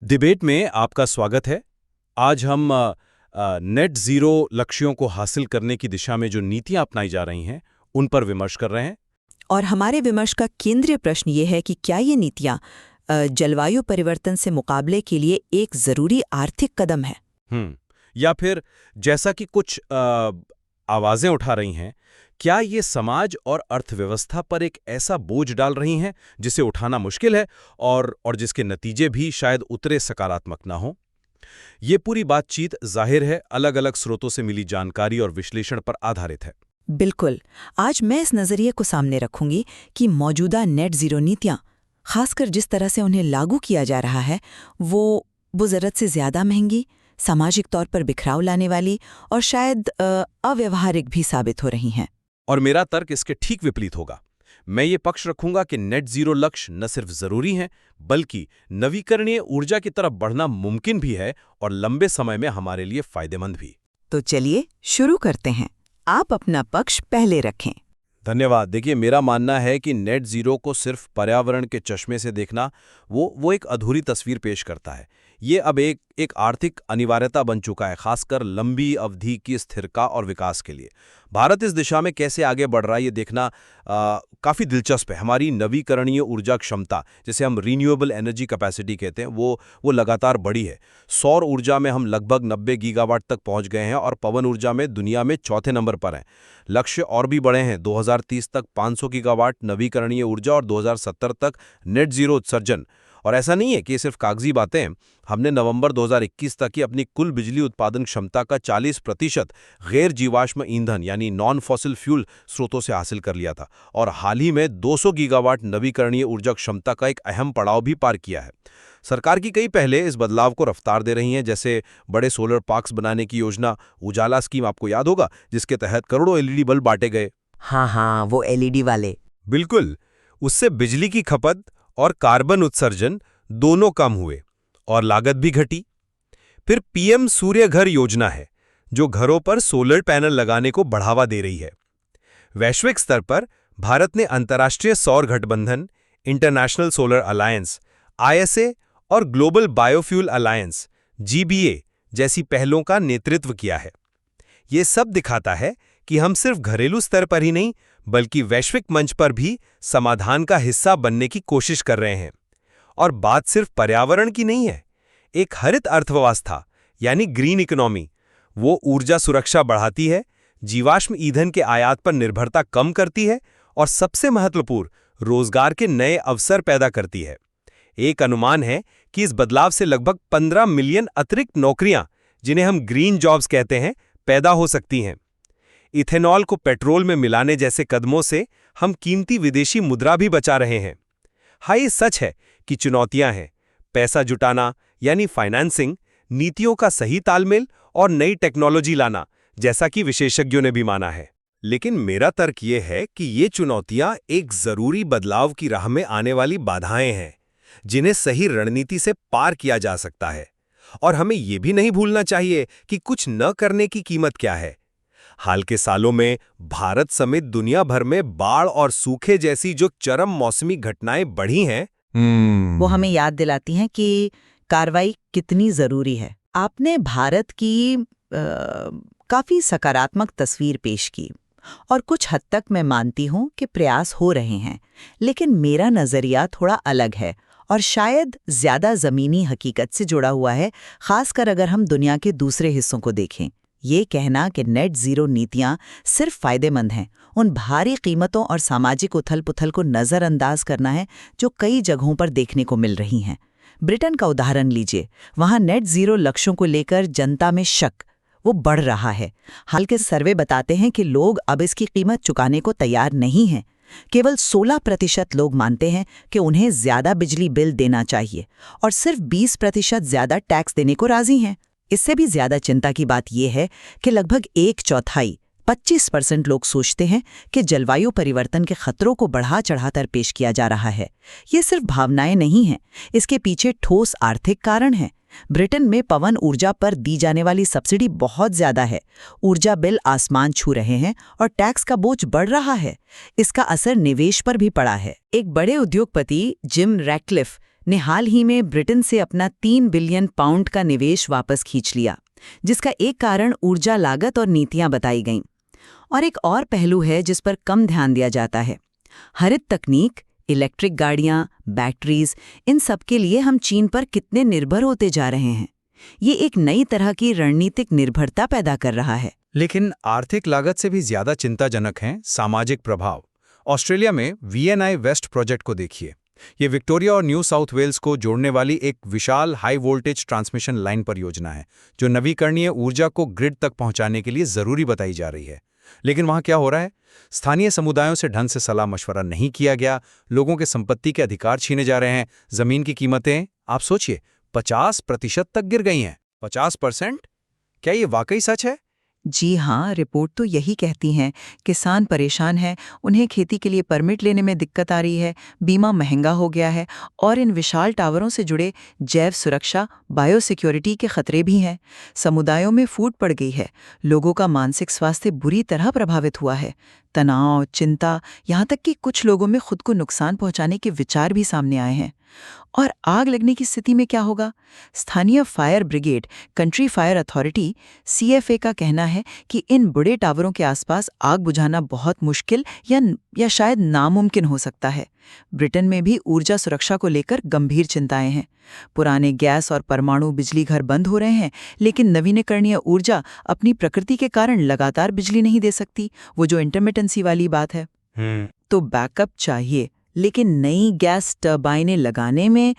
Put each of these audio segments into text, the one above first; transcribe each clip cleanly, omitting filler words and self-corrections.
Debate में आपका स्वागत है। आज हम नेट ज़ीरो लक्ष्यों को हासिल करने की दिशा में जो नीतियां अपनाई जा रही हैं, उन पर विमर्श कर रहे हैं। और हमारे विमर्श का केंद्रीय प्रश्न ये है कि क्या ये नीतियां जलवायु परिवर्तन से मुकाबले के लिए एक ज़रूरी आर्थिक कदम है। या फिर जैसा कि कुछ आवाज़ें उठा रही हैं, क्या ये समाज और अर्थव्यवस्था पर एक ऐसा बोझ डाल रही हैं जिसे उठाना मुश्किल है और जिसके नतीजे भी शायद उतरे सकारात्मक ना हों। ये पूरी बातचीत जाहिर है अलग-अलग स्रोतों से मिली जानकारी और विश्लेषण पर आधारित है। बिल्कुल। आज मैं इस नज़रिए को सामने रखूंगी कि मौजूदा नेट ज़ीरो नीतियां, खासकर जिस तरह से उन्हें लागू किया जा रहा है, वो ज़रूरत से ज़्यादा महंगी, सामाजिक तौर पर बिखराव लाने वाली और शायद अव्यवहारिक भी साबित हो रही हैं। और मेरा तर्क इसके ठीक विपरीत होगा। मैं ये पक्ष रखूंगा कि नेट ज़ीरो लक्ष्य न सिर्फ ज़रूरी हैं, बल्कि नवीकरणीय ऊर्जा की तरफ बढ़ना मुमकिन भी है और लंबे समय में हमारे लिए फायदेमंद भी। तो चलिए शुरू करते हैं। आप अपना पक्ष पहले रखें। धन्यवाद। देखिए, मेरा मानना है कि नेट ज़ीरो को सिर्फ पर्यावरण के चश्मे से देखना वो एक अधूरी तस्वीर पेश करता है। ये अब एक आर्थिक अनिवार्यता बन चुका है, खासकर लंबी अवधि की स्थिरता और विकास के लिए। भारत इस दिशा में कैसे आगे बढ़ रहा है ये देखना काफ़ी दिलचस्प है। हमारी नवीकरणीय ऊर्जा क्षमता, जिसे हम रीन्यूएबल एनर्जी कैपेसिटी कहते हैं, वो लगातार बढ़ी है। सौर ऊर्जा में हम लगभग 90 गीगावाट तक पहुंच गए हैं और पवन ऊर्जा में दुनिया में चौथे नंबर पर हैं। लक्ष्य और भी बड़े हैं। 2030 तक 500 गीगावाट नवीकरणीय ऊर्जा और 2070 तक नेट ज़ीरो उत्सर्जन। और ऐसा नहीं है कि ये सिर्फ कागजी बातें हैं। हमने नवंबर 2021 तक की अपनी कुल बिजली उत्पादन क्षमता का 40% गैर जीवाश्म ईंधन यानी नॉन फॉसिल फ्यूल स्रोतों से हासिल कर लिया था और हाल ही में 200 गीगावाट नवीकरणीय ऊर्जा क्षमता का एक अहम पड़ाव भी पार किया है। सरकार की कई पहले इस बदलाव को रफ्तार दे रही हैं, जैसे बड़े सोलर पार्क्स बनाने की योजना, उजाला स्कीम आपको याद होगा, जिसके तहत करोड़ों एलईडी बल्ब बांटे गए। हाँ, वो एलईडी वाले। बिल्कुल। उससे बिजली की खपत और कार्बन उत्सर्जन दोनों कम हुए और लागत भी घटी। फिर पीएम सूर्य घर योजना है, जो घरों पर सोलर पैनल लगाने को बढ़ावा दे रही है। वैश्विक स्तर पर भारत ने अंतर्राष्ट्रीय सौर गठबंधन, इंटरनेशनल सोलर अलायंस (ISA) और ग्लोबल बायोफ्यूल अलायंस (GBA) जैसी पहलों का नेतृत्व किया है। ये सब दिखाता है कि हम सिर्फ घरेलू स्तर पर ही नहीं, बल्कि वैश्विक मंच पर भी समाधान का हिस्सा बनने की कोशिश कर रहे हैं। और बात सिर्फ पर्यावरण की नहीं है। एक हरित अर्थव्यवस्था यानी ग्रीन इकोनॉमी, वो ऊर्जा सुरक्षा बढ़ाती है, जीवाश्म ईंधन के आयात पर निर्भरता कम करती है और सबसे महत्वपूर्ण, रोजगार के नए अवसर पैदा करती है। एक अनुमान है कि इस बदलाव से लगभग 15 मिलियन अतिरिक्त नौकरियां, जिन्हें हम ग्रीन जॉब्स कहते हैं, पैदा हो सकती हैं। इथेनॉल को पेट्रोल में मिलाने जैसे कदमों से हम कीमती विदेशी मुद्रा भी बचा रहे हैं। हाँ, ये सच है कि चुनौतियां हैं। पैसा जुटाना यानी फाइनेंसिंग, नीतियों का सही तालमेल और नई टेक्नोलॉजी लाना, जैसा कि विशेषज्ञों ने भी माना है। लेकिन मेरा तर्क ये है कि ये चुनौतियां एक जरूरी बदलाव की राह में आने वाली बाधाएं हैं, जिन्हें सही रणनीति से पार किया जा सकता है। और हमें ये भी नहीं भूलना चाहिए कि कुछ न करने की कीमत क्या है। हाल के सालों में भारत समेत दुनिया भर में बाढ़ और सूखे जैसी जो चरम मौसमी घटनाएं बढ़ी हैं, वो हमें याद दिलाती हैं कि कार्रवाई कितनी जरूरी है। आपने भारत की काफी सकारात्मक तस्वीर पेश की और कुछ हद तक मैं मानती हूं कि प्रयास हो रहे हैं, लेकिन मेरा नजरिया थोड़ा अलग है और शायद ज्यादा जमीनी हकीकत से जुड़ा हुआ है, खासकर अगर हम दुनिया के दूसरे हिस्सों को देखें। ये कहना कि नेट ज़ीरो नीतियां सिर्फ फायदेमंद हैं, उन भारी कीमतों और सामाजिक उथल-पुथल को नज़रअंदाज करना है जो कई जगहों पर देखने को मिल रही हैं। ब्रिटेन का उदाहरण लीजिए। वहाँ नेट ज़ीरो लक्ष्यों को लेकर जनता में शक वो बढ़ रहा है। हाल के सर्वे बताते हैं कि लोग अब इसकी कीमत चुकाने को तैयार नहीं हैं। केवल 16% लोग मानते हैं कि उन्हें ज़्यादा बिजली बिल देना चाहिए और सिर्फ 20% ज़्यादा टैक्स देने को राज़ी हैं। इससे भी ज्यादा चिंता की बात यह है कि लगभग 1/4 25% लोग सोचते हैं कि जलवायु परिवर्तन के खतरों को बढ़ा चढ़ाकर पेश किया जा रहा है। ये सिर्फ भावनाएं नहीं हैं, इसके पीछे ठोस आर्थिक कारण हैं। ब्रिटेन में पवन ऊर्जा पर दी जाने वाली सब्सिडी बहुत ज्यादा है, ऊर्जा बिल आसमान छू रहे हैं और टैक्स का बोझ बढ़ रहा है। इसका असर निवेश पर भी पड़ा है। एक बड़े उद्योगपति जिम रैटक्लिफ ने हाल ही में ब्रिटेन से अपना 3 बिलियन पाउंड का निवेश वापस खींच लिया, जिसका एक कारण ऊर्जा लागत और नीतियां बताई गईं। और एक और पहलू है जिस पर कम ध्यान दिया जाता है। हरित तकनीक, इलेक्ट्रिक गाड़ियां, बैटरीज, इन सब के लिए हम चीन पर कितने निर्भर होते जा रहे हैं। ये एक नई तरह की रणनीतिक निर्भरता पैदा कर रहा है। लेकिन आर्थिक लागत से भी ज्यादा चिंताजनक हैं सामाजिक प्रभाव। ऑस्ट्रेलिया में VNI वेस्ट प्रोजेक्ट को देखिए। ये विक्टोरिया और न्यू साउथ वेल्स को जोड़ने वाली एक विशाल हाई वोल्टेज ट्रांसमिशन लाइन परियोजना है, जो नवीकरणीय ऊर्जा को ग्रिड तक पहुंचाने के लिए जरूरी बताई जा रही है। लेकिन वहां क्या हो रहा है? स्थानीय समुदायों से ढंग से सलाह मशवरा नहीं किया गया, लोगों के संपत्ति के अधिकार छीने जा रहे हैं, जमीन की कीमतें आप सोचिए 50% तक गिर गई हैं। 50%? क्या ये वाकई सच है? जी हाँ, रिपोर्ट तो यही कहती हैं। किसान परेशान हैं, उन्हें खेती के लिए परमिट लेने में दिक्कत आ रही है, बीमा महंगा हो गया है और इन विशाल टावरों से जुड़े जैव सुरक्षा, बायोसिक्योरिटी के खतरे भी हैं। समुदायों में फूट पड़ गई है, लोगों का मानसिक स्वास्थ्य बुरी तरह प्रभावित हुआ है। तनाव, चिंता, यहाँ तक कि कुछ लोगों में खुद को नुकसान पहुंचाने के विचार भी सामने आए हैं। और आग लगने की स्थिति में क्या होगा? स्थानीय fire brigade, country fire authority CFA का कहना है कि इन बड़े टावरों के आसपास आग बुझाना बहुत मुश्किल या शायद नामुमकिन हो सकता है। ब्रिटेन में भी ऊर्जा सुरक्षा को लेकर गंभीर चिंताएं हैं। पुराने गैस और परमाणु बिजली घर बंद हो रहे हैं, लेकिन नवीनीकरणीय ऊर्जा अपनी प्रकृति के कारण लगातार बिजली नहीं दे सकती, वो जो इंटरमिटेंसी वाली बात है। तो बैकअप चाहिए, लेकिन नई गैस टर्बाइनें लगाने में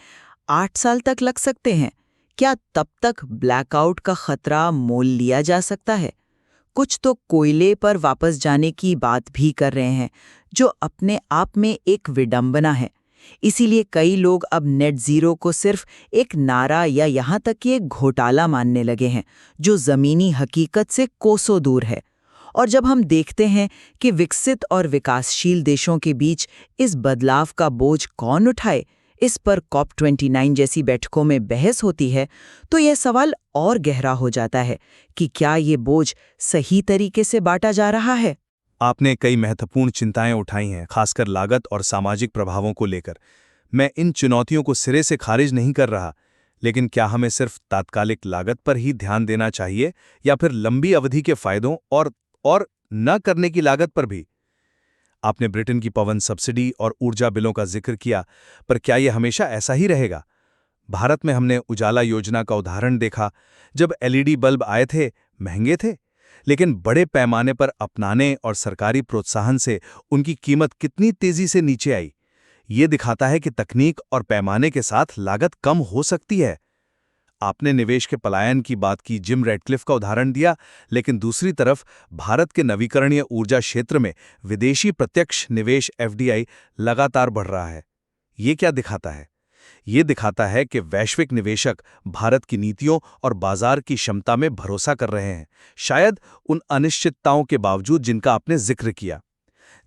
8 साल तक लग सकते हैं। क्या तब तक ब्लैकआउट का खतरा मोल लिया जा सकता है? कुछ तो कोयले पर वापस जाने की बात भी कर रहे हैं, जो अपने आप में एक विडंबना है। इसीलिए कई लोग अब नेट जीरो को सिर्फ एक नारा या यहाँ तक कि एक घोटाला मानने लगे हैं, जो ज़मीनी हकीकत से कोसों दूर है। और जब हम देखते हैं कि विकसित और विकासशील देशों के बीच इस बदलाव का बोझ कौन उठाए, इस पर COP29 जैसी बैठकों में बहस होती है, तो यह सवाल और गहरा हो जाता है कि क्या ये बोझ सही तरीके से बांटा जा रहा है। आपने कई महत्वपूर्ण चिंताएं उठाई हैं, खासकर लागत और सामाजिक प्रभावों को लेकर। मैं इन चुनौतियों को सिरे से खारिज नहीं कर रहा, लेकिन क्या हमें सिर्फ तात्कालिक लागत पर ही ध्यान देना चाहिए या फिर लंबी अवधि के फायदों और न करने की लागत पर भी? आपने ब्रिटेन की पवन सब्सिडी और ऊर्जा बिलों का जिक्र किया, पर क्या यह हमेशा ऐसा ही रहेगा? भारत में हमने उजाला योजना का उदाहरण देखा। जब LED बल्ब आए थे, महंगे थे, लेकिन बड़े पैमाने पर अपनाने और सरकारी प्रोत्साहन से उनकी कीमत कितनी तेजी से नीचे आई। ये दिखाता है कि तकनीक और पैमाने के साथ लागत कम हो सकती है। आपने निवेश के पलायन की बात की, जिम रैडक्लिफ का उदाहरण दिया, लेकिन दूसरी तरफ भारत के नवीकरणीय ऊर्जा क्षेत्र में विदेशी प्रत्यक्ष निवेश FDI लगातार बढ़ रहा है। ये क्या दिखाता है? ये दिखाता है कि वैश्विक निवेशक भारत की नीतियों और बाजार की क्षमता में भरोसा कर रहे हैं, शायद उन अनिश्चितताओं के बावजूद जिनका आपने जिक्र किया।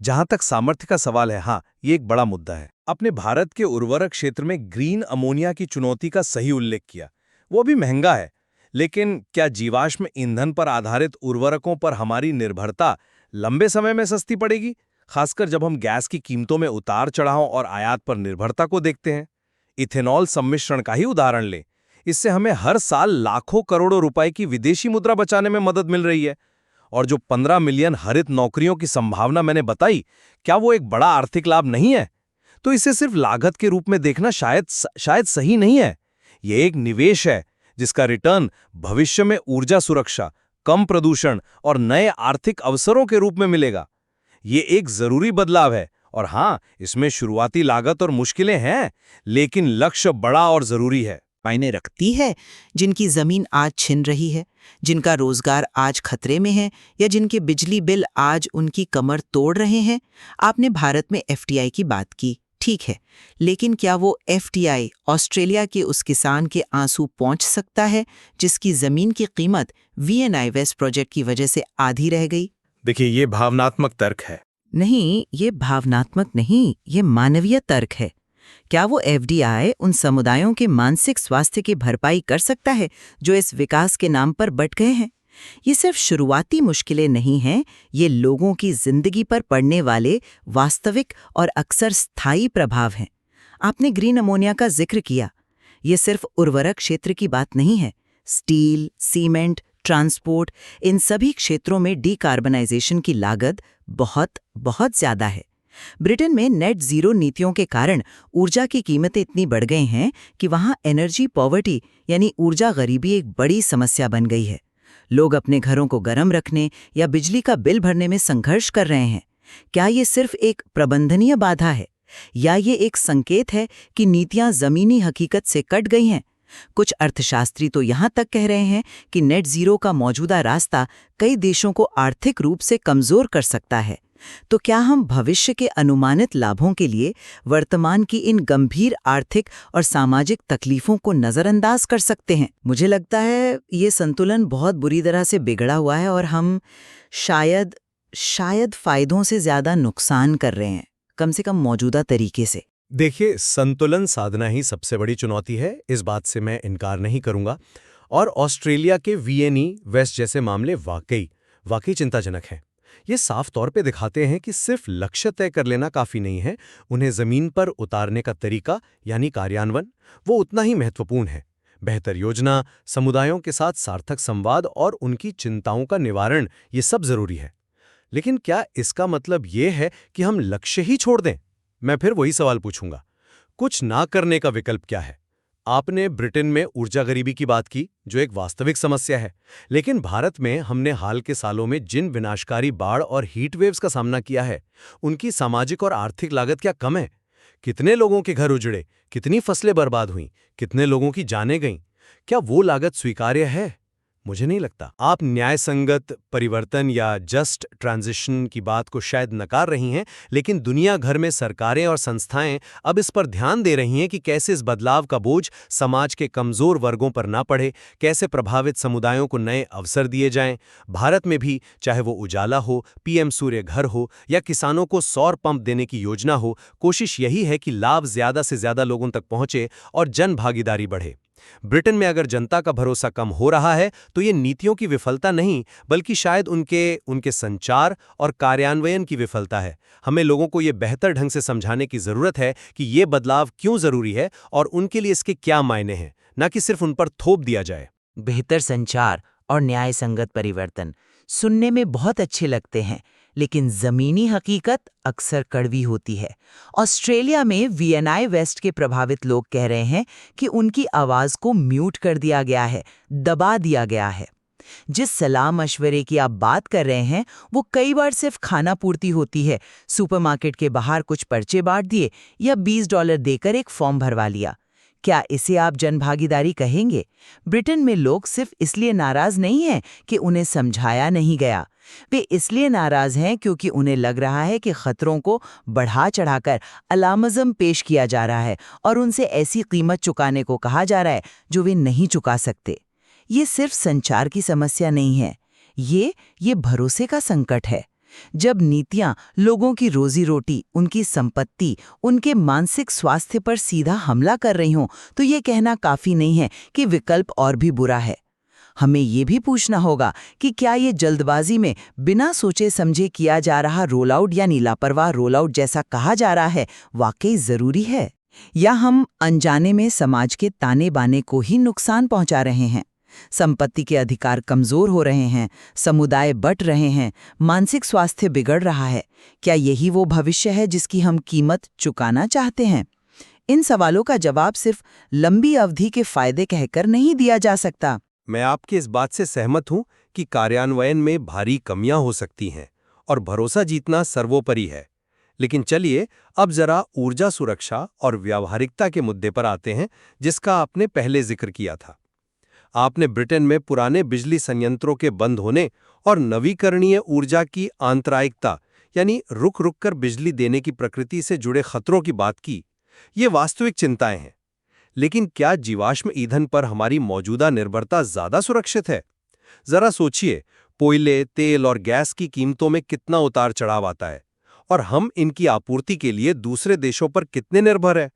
जहां तक सामर्थ्य का सवाल है, हाँ, ये एक बड़ा मुद्दा है। आपने भारत के उर्वरक क्षेत्र में ग्रीन अमोनिया की चुनौती का सही उल्लेख किया। वो भी महंगा है, लेकिन क्या जीवाश्म ईंधन पर आधारित उर्वरकों पर हमारी निर्भरता लंबे समय में सस्ती पड़ेगी, खासकर जब हम गैस की कीमतों में उतार चढ़ाव और आयात पर निर्भरता को देखते हैं? इथेनॉल सम्मिश्रण का ही उदाहरण लें। इससे हमें हर साल लाखों करोड़ों रुपए की विदेशी मुद्रा बचाने में मदद मिल रही है। और जो 15 मिलियन हरित नौकरियों की संभावना मैंने बताई, क्या वो एक बड़ा आर्थिक लाभ नहीं है? तो इसे सिर्फ लागत के रूप में देखना शायद सही नहीं है। ये एक निवेश है जिसका रिटर्न भविष्य में ऊर्जा सुरक्षा, कम प्रदूषण और नए आर्थिक अवसरों के रूप में मिलेगा। ये एक जरूरी बदलाव है, और हाँ, इसमें शुरुआती लागत और मुश्किलें हैं, लेकिन लक्ष्य बड़ा और जरूरी है। मायने रखती है जिनकी जमीन आज छिन रही है, जिनका रोजगार आज खतरे में है, या जिनके बिजली बिल आज उनकी कमर तोड़ रहे हैं। आपने भारत में FDI की बात की, ठीक है, लेकिन क्या वो FDI ऑस्ट्रेलिया के उस किसान के आंसू पहुंच सकता है जिसकी जमीन की कीमत VNI वेस्ट प्रोजेक्ट की वजह से आधी रह गई? देखिए, ये भावनात्मक तर्क है। नहीं, ये भावनात्मक नहीं, ये मानवीय तर्क है। क्या वो FDI उन समुदायों के मानसिक स्वास्थ्य की भरपाई कर सकता है जो इस विकास के नाम पर बट गए हैं? ये सिर्फ शुरुआती मुश्किलें नहीं हैं, ये लोगों की जिंदगी पर पड़ने वाले वास्तविक और अक्सर स्थायी प्रभाव हैं। आपने ग्रीन अमोनिया का जिक्र किया। ये सिर्फ उर्वरक क्षेत्र की बात नहीं है। स्टील, सीमेंट, ट्रांसपोर्ट, इन सभी क्षेत्रों में डीकार्बनाइजेशन की लागत बहुत बहुत ज्यादा है। ब्रिटेन में नेट जीरो नीतियों के कारण ऊर्जा की कीमतें इतनी बढ़ गई हैं कि वहाँ एनर्जी पॉवर्टी यानी ऊर्जा गरीबी एक बड़ी समस्या बन गई है। लोग अपने घरों को गर्म रखने या बिजली का बिल भरने में संघर्ष कर रहे हैं। क्या ये सिर्फ एक प्रबंधनीय बाधा है या ये एक संकेत है कि नीतियां जमीनी हकीकत से कट गई हैं? कुछ अर्थशास्त्री तो यहाँ तक कह रहे हैं कि नेट जीरो का मौजूदा रास्ता कई देशों को आर्थिक रूप से कमजोर कर सकता है। तो क्या हम भविष्य के अनुमानित लाभों के लिए वर्तमान की इन गंभीर आर्थिक और सामाजिक तकलीफों को नजरअंदाज कर सकते हैं? मुझे लगता है ये संतुलन बहुत बुरी तरह से बिगड़ा हुआ है और हम शायद फायदों से ज्यादा नुकसान कर रहे हैं, कम से कम मौजूदा तरीके से। देखिए, संतुलन साधना ही सबसे बड़ी चुनौती है, इस बात से मैं इनकार नहीं करूंगा। और ऑस्ट्रेलिया के वीएनई वेस्ट जैसे मामले वाकई चिंताजनक हैं। ये साफ तौर पे दिखाते हैं कि सिर्फ लक्ष्य तय कर लेना काफी नहीं है, उन्हें जमीन पर उतारने का तरीका यानी कार्यान्वयन वो उतना ही महत्वपूर्ण है। बेहतर योजना, समुदायों के साथ सार्थक संवाद और उनकी चिंताओं का निवारण, ये सब जरूरी है। लेकिन क्या इसका मतलब ये है कि हम लक्ष्य ही छोड़ दें? मैं फिर वही सवाल पूछूंगा, कुछ ना करने का विकल्प क्या है? आपने ब्रिटेन में ऊर्जा गरीबी की बात की, जो एक वास्तविक समस्या है। लेकिन भारत में हमने हाल के सालों में जिन विनाशकारी बाढ़ और हीट वेव्स का सामना किया है, उनकी सामाजिक और आर्थिक लागत क्या कम है? कितने लोगों के घर उजड़े, कितनी फसलें बर्बाद हुईं, कितने लोगों की जानें गईं? क्या वो लागत स्वीकार्य है? मुझे नहीं लगता। आप न्यायसंगत परिवर्तन या जस्ट ट्रांजिशन की बात को शायद नकार रही हैं, लेकिन दुनिया भर में सरकारें और संस्थाएं अब इस पर ध्यान दे रही हैं कि कैसे इस बदलाव का बोझ समाज के कमजोर वर्गों पर ना पड़े, कैसे प्रभावित समुदायों को नए अवसर दिए जाएं। भारत में भी, चाहे वो उजाला हो, पीएम सूर्य घर हो या किसानों को सौर पंप देने की योजना हो, कोशिश यही है कि लाभ ज्यादा से ज्यादा लोगों तक पहुंचे और जन भागीदारी बढ़े। ब्रिटेन में अगर जनता का भरोसा कम हो रहा है, तो ये नीतियों की विफलता नहीं, बल्कि शायद उनके संचार और कार्यान्वयन की विफलता है। हमें लोगों को ये बेहतर ढंग से समझाने की जरूरत है कि ये बदलाव क्यों जरूरी है और उनके लिए इसके क्या मायने हैं, न कि सिर्फ उन पर थोप दिया जाए। बेहतर संचार और न्याय संगत परिवर्तन सुनने में बहुत अच्छे लगते हैं, लेकिन जमीनी हकीकत अक्सर कड़वी होती है। ऑस्ट्रेलिया में वीएनई वेस्ट के प्रभावित लोग कह रहे हैं कि उनकी आवाज को म्यूट कर दिया गया है, दबा दिया गया है। जिस सलाह मशवरे की आप बात कर रहे हैं, वो कई बार सिर्फ खाना पूर्ति होती है। सुपरमार्केट के बाहर कुछ पर्चे बांट दिए या $20 देकर एक फॉर्म भरवा लिया। क्या इसे आप जनभागीदारी कहेंगे? ब्रिटेन में लोग सिर्फ इसलिए नाराज नहीं हैं कि उन्हें समझाया नहीं गया, वे इसलिए नाराज हैं क्योंकि उन्हें लग रहा है कि खतरों को बढ़ा चढ़ाकर अलामज़म पेश किया जा रहा है और उनसे ऐसी कीमत चुकाने को कहा जा रहा है जो वे नहीं चुका सकते। ये सिर्फ संचार की समस्या नहीं है, ये भरोसे का संकट है। जब नीतियां लोगों की रोजी रोटी, उनकी संपत्ति, उनके मानसिक स्वास्थ्य पर सीधा हमला कर रही हों, तो ये कहना काफी नहीं है कि विकल्प और भी बुरा है। हमें ये भी पूछना होगा कि क्या ये जल्दबाजी में बिना सोचे समझे किया जा रहा रोल आउट यानी लापरवाह रोल आउट जैसा कहा जा रहा है, वाकई जरूरी है, या हम अनजाने में समाज के ताने बाने को ही नुकसान पहुंचा रहे हैं। संपत्ति के अधिकार कमजोर हो रहे हैं, समुदाय बंट रहे हैं, मानसिक स्वास्थ्य बिगड़ रहा है। क्या यही वो भविष्य है जिसकी हम कीमत चुकाना चाहते हैं? इन सवालों का जवाब सिर्फ लंबी अवधि के फायदे कहकर नहीं दिया जा सकता। मैं आपकी इस बात से सहमत हूं कि कार्यान्वयन में भारी कमियां हो सकती हैं और भरोसा जीतना सर्वोपरि है। लेकिन चलिए अब जरा ऊर्जा सुरक्षा और व्यावहारिकता के मुद्दे पर आते हैं, जिसका आपने पहले जिक्र किया था। आपने ब्रिटेन में पुराने बिजली संयंत्रों के बंद होने और नवीकरणीय ऊर्जा की आंतरायिकता यानी रुक कर बिजली देने की प्रकृति से जुड़े खतरों की बात की। ये वास्तविक चिंताएं हैं। लेकिन क्या जीवाश्म ईंधन पर हमारी मौजूदा निर्भरता ज्यादा सुरक्षित है? जरा सोचिए, कोयले, तेल और गैस की कीमतों में कितना उतार चढ़ाव आता है और हम इनकी आपूर्ति के लिए दूसरे देशों पर कितने निर्भर हैं।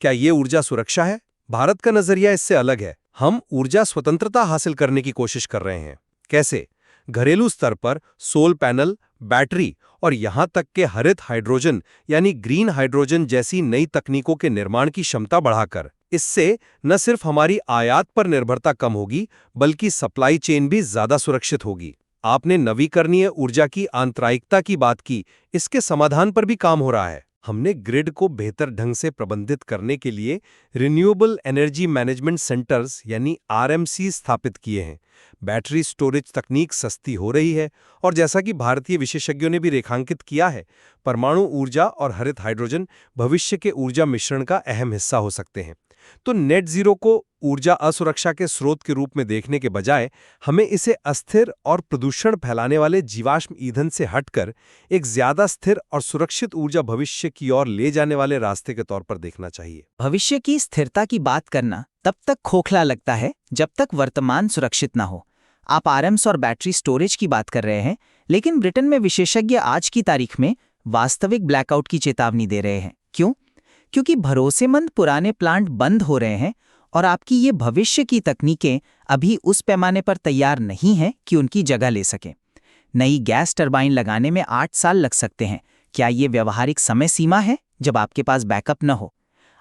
क्या ये ऊर्जा सुरक्षा है? भारत का नजरिया इससे अलग है। हम ऊर्जा स्वतंत्रता हासिल करने की कोशिश कर रहे हैं। कैसे? घरेलू स्तर पर सोलर पैनल, बैटरी और यहाँ तक के हरित हाइड्रोजन यानी ग्रीन हाइड्रोजन जैसी नई तकनीकों के निर्माण की क्षमता बढ़ाकर। इससे न सिर्फ हमारी आयात पर निर्भरता कम होगी, बल्कि सप्लाई चेन भी ज्यादा सुरक्षित होगी। आपने नवीकरणीय ऊर्जा की आंतरायिकता की बात की, इसके समाधान पर भी काम हो रहा है। हमने ग्रिड को बेहतर ढंग से प्रबंधित करने के लिए रिन्यूएबल एनर्जी मैनेजमेंट सेंटर्स यानी आरएमसी स्थापित किए हैं। बैटरी स्टोरेज तकनीक सस्ती हो रही है और जैसा कि भारतीय विशेषज्ञों ने भी रेखांकित किया है, परमाणु ऊर्जा और हरित हाइड्रोजन भविष्य के ऊर्जा मिश्रण का अहम हिस्सा हो सकते हैं। तो नेट जीरो को ऊर्जा असुरक्षा के स्रोत के रूप में देखने के बजाय हमें इसे अस्थिर और प्रदूषण फैलाने वाले जीवाश्म ईंधन से हटकर एक ज्यादा स्थिर और सुरक्षित ऊर्जा भविष्य की ओर ले जाने वाले रास्ते के तौर पर देखना चाहिए। भविष्य की स्थिरता की बात करना तब तक खोखला लगता है जब तक वर्तमान सुरक्षित ना हो। आप आरएम्स और बैटरी स्टोरेज की बात कर रहे हैं, लेकिन ब्रिटेन में विशेषज्ञ आज की तारीख में वास्तविक ब्लैकआउट की चेतावनी दे रहे हैं। क्यों? क्योंकि भरोसेमंद पुराने प्लांट बंद हो रहे हैं और आपकी ये भविष्य की तकनीकें अभी उस पैमाने पर तैयार नहीं हैं कि उनकी जगह ले सकें। नई गैस टरबाइन लगाने में 8 साल लग सकते हैं। क्या ये व्यवहारिक समय सीमा है जब आपके पास बैकअप न हो?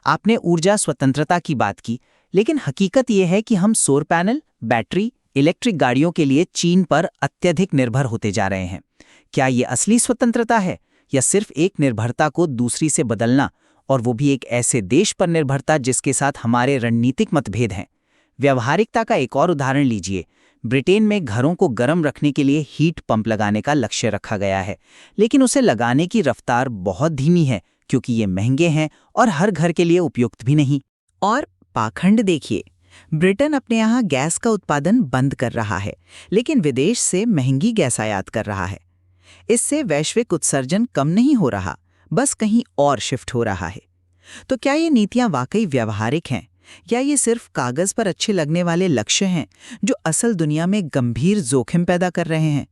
आपने ऊर्जा स्वतंत्रता की बात की, लेकिन हकीकत ये है कि हम सौर पैनल, बैटरी, इलेक्ट्रिक गाड़ियों के लिए चीन पर अत्यधिक निर्भर होते जा रहे हैं। क्या ये असली स्वतंत्रता है या सिर्फ एक निर्भरता को दूसरी से बदलना, और वो भी एक ऐसे देश पर निर्भरता जिसके साथ हमारे रणनीतिक मतभेद हैं? व्यवहारिकता का एक और उदाहरण लीजिए। ब्रिटेन में घरों को गर्म रखने के लिए हीट पंप लगाने का लक्ष्य रखा गया है, लेकिन उसे लगाने की रफ्तार बहुत धीमी है क्योंकि ये महंगे हैं और हर घर के लिए उपयुक्त भी नहीं। और पाखंड देखिए, ब्रिटेन अपने यहाँ गैस का उत्पादन बंद कर रहा है, लेकिन विदेश से महंगी गैस आयात कर रहा है। इससे वैश्विक उत्सर्जन कम नहीं हो रहा, बस कहीं और शिफ्ट हो रहा है। तो क्या ये नीतियां वाकई व्यावहारिक हैं, या ये सिर्फ कागज पर अच्छे लगने वाले लक्ष्य हैं जो असल दुनिया में गंभीर जोखिम पैदा कर रहे हैं?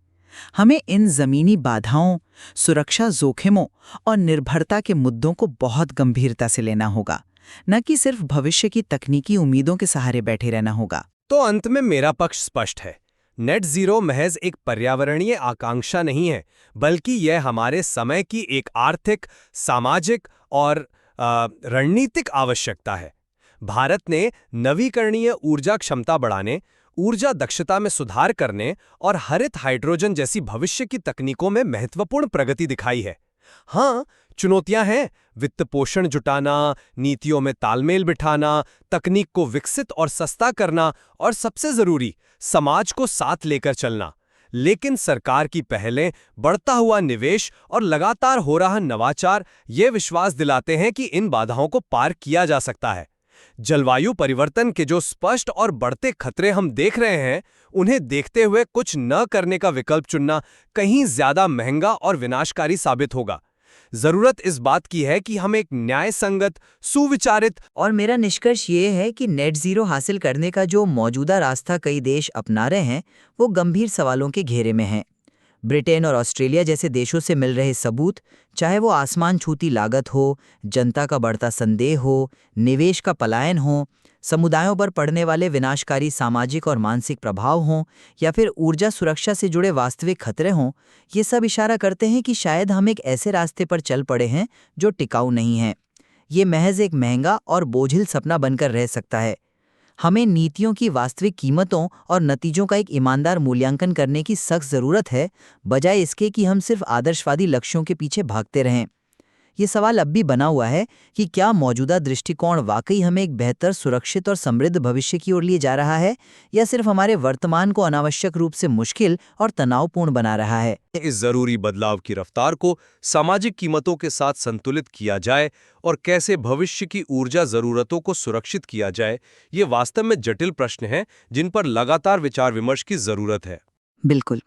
हमें इन जमीनी बाधाओं, सुरक्षा जोखिमों और निर्भरता के मुद्दों को बहुत गंभीरता से लेना होगा, न कि सिर्फ भविष्य की तकनीकी उम्मीदों के सहारे बैठे रहना होगा। तो अंत में मेरा पक्ष स्पष्ट है। नेट जीरो महज एक पर्यावरणीय आकांक्षा नहीं है, बल्कि यह हमारे समय की एक आर्थिक, सामाजिक और रणनीतिक आवश्यकता है। भारत ने नवीकरणीय ऊर्जा क्षमता बढ़ाने, ऊर्जा दक्षता में सुधार करने और हरित हाइड्रोजन जैसी भविष्य की तकनीकों में महत्वपूर्ण प्रगति दिखाई है। हाँ, चुनौतियां हैं, वित्त पोषण जुटाना, नीतियों में तालमेल बिठाना, तकनीक को विकसित और सस्ता करना और सबसे जरूरी, समाज को साथ लेकर चलना। लेकिन सरकार की पहलें, बढ़ता हुआ निवेश और लगातार हो रहा नवाचार ये विश्वास दिलाते हैं कि इन बाधाओं को पार किया जा सकता है। जलवायु परिवर्तन के जो स्पष्ट और बढ़ते खतरे हम देख रहे हैं, उन्हें देखते हुए कुछ न करने का विकल्प चुनना कहीं ज्यादा महंगा और विनाशकारी साबित होगा। जरूरत इस बात की है कि हम एक न्याय संगत, सुविचारित और मेरा निष्कर्ष ये है कि नेट जीरो हासिल करने का जो मौजूदा रास्ता कई देश अपना रहे हैं, वो गंभीर सवालों के घेरे में है। ब्रिटेन और ऑस्ट्रेलिया जैसे देशों से मिल रहे सबूत, चाहे वो आसमान छूती लागत हो, जनता का बढ़ता संदेह हो, निवेश का पलायन हो, समुदायों पर पड़ने वाले विनाशकारी सामाजिक और मानसिक प्रभाव हों, या फिर ऊर्जा सुरक्षा से जुड़े वास्तविक खतरे हों, ये सब इशारा करते हैं कि शायद हम एक ऐसे रास्ते पर चल पड़े हैं जो टिकाऊ नहीं है। ये महज एक महंगा और बोझिल सपना बनकर रह सकता है। हमें नीतियों की वास्तविक कीमतों और नतीजों का एक ईमानदार मूल्यांकन करने की सख्त ज़रूरत है, बजाय इसके कि हम सिर्फ आदर्शवादी लक्ष्यों के पीछे भागते रहें। ये सवाल अब भी बना हुआ है कि क्या मौजूदा दृष्टिकोण वाकई हमें एक बेहतर, सुरक्षित और समृद्ध भविष्य की ओर लिए जा रहा है, या सिर्फ हमारे वर्तमान को अनावश्यक रूप से मुश्किल और तनावपूर्ण बना रहा है। इस जरूरी बदलाव की रफ्तार को सामाजिक कीमतों के साथ संतुलित किया जाए और कैसे भविष्य की ऊर्जा जरूरतों को सुरक्षित किया जाए, ये वास्तव में जटिल प्रश्न हैं जिन पर लगातार विचार विमर्श की जरूरत है। बिल्कुल,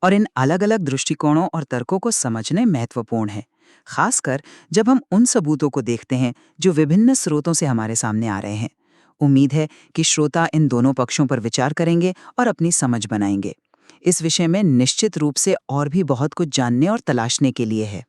और इन अलग अलग दृष्टिकोणों और तर्कों को समझने महत्वपूर्ण है, खासकर जब हम उन सबूतों को देखते हैं जो विभिन्न स्रोतों से हमारे सामने आ रहे हैं। उम्मीद है कि श्रोता इन दोनों पक्षों पर विचार करेंगे और अपनी समझ बनाएंगे। इस विषय में निश्चित रूप से और भी बहुत कुछ जानने और तलाशने के लिए है।